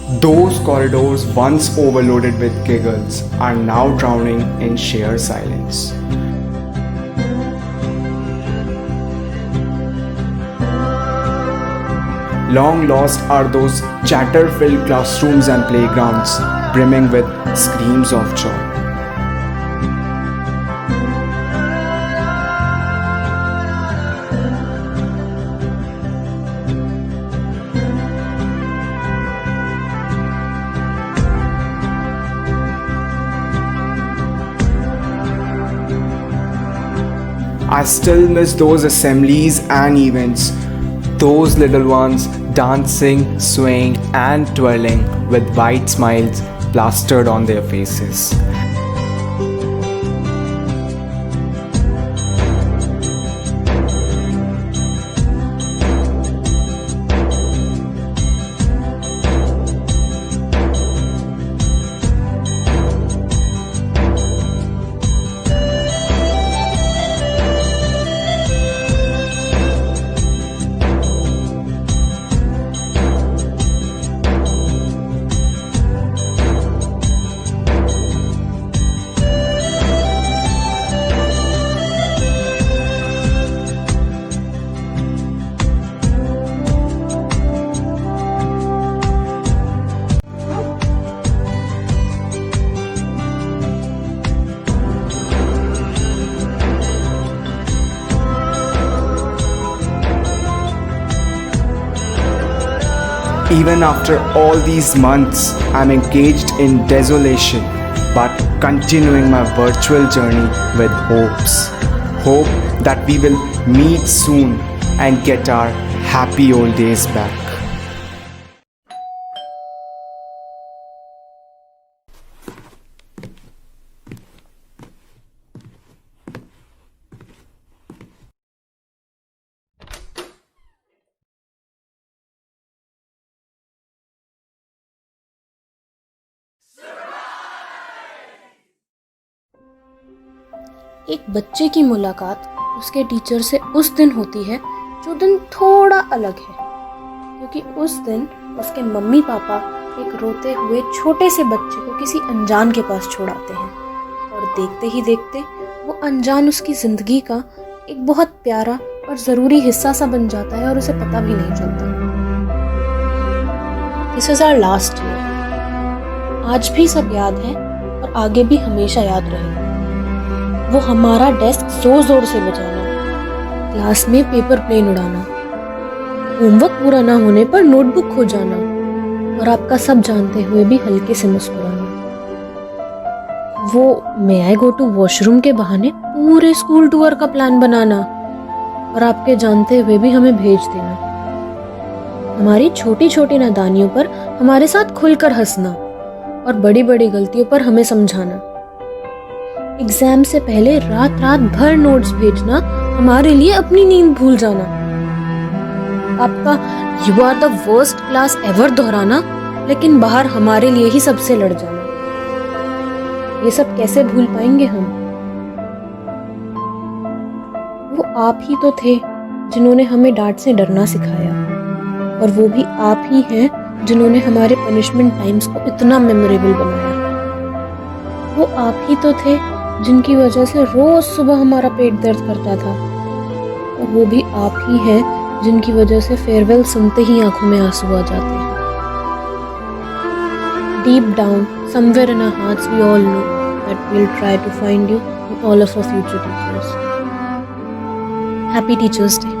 Those corridors, once overloaded with giggles, are now drowning in sheer silence. Long lost are those chatter filled classrooms and playgrounds, brimming with screams of joy. I still miss those assemblies and events, those little ones dancing, swaying, and twirling with white smiles plastered on their faces. Even after all these months, I'm engaged in desolation, but continuing my virtual journey with hopes. Hope that we will meet soon and get our happy old days back. एक बच्चे की मुलाकात उसके teacher से उस दिन होती है जो दिन थोड़ा अलग है, क्योंकि उस दिन उसके मम्मी पापा एक रोते हुए छोटे से बच्चे को किसी अनजान के पास छोड़ाते हैं और देखते ही देखते वो अनजान उसकी ज़िंदगी का एक बहुत प्यारा और ज़रूरी हिस्सा सा बन जाता है और उसे पता भी नहीं चलता। This is our last year. आज भी सब याद है और आगे भी हमेशा याद रहेगा। वो हमारा डेस्क जोर जोर से बजाना, क्लास में पेपर प्लेन उड़ाना, होमवर्क पूरा ना होने पर नोटबुक खो जाना और आपका सब जानते हुए भी हल्के से मुस्कुराना। वो मे आई गो टू वॉशरूम के बहाने पूरे स्कूल टूर का प्लान बनाना और आपके जानते हुए भी हमें भेज देना। हमारी छोटी छोटी नादानियों पर हमारे साथ खुलकर हंसना और बड़ी बड़ी गलतियों पर हमें समझाना। एग्जाम से पहले रात रात भर नोट्स भेजना, हमारे लिए अपनी नींद भूल जाना। आपका you are the worst class ever दोहराना, लेकिन बाहर हमारे लिए ही सबसे लड़ जाना। ये सब कैसे भूल पाएंगे हम? वो आप ही तो थे जिन्होंने हमें डांट से डरना सिखाया, और वो भी आप ही हैं जिन्होंने हमारे पनिशमेंट टाइम्स को इतना मेमोरेबल बनाया। वो आप ही तो थे जिनकी वजह से रोज सुबह हमारा पेट दर्द करता था, और वो भी आप ही हैं जिनकी वजह से फेयरवेल सुनते ही आंखों में आंसू आ जाते हैं। Deep down, somewhere in our hearts, we all know that we'll try to find you with all of our future teachers. Happy Teachers Day.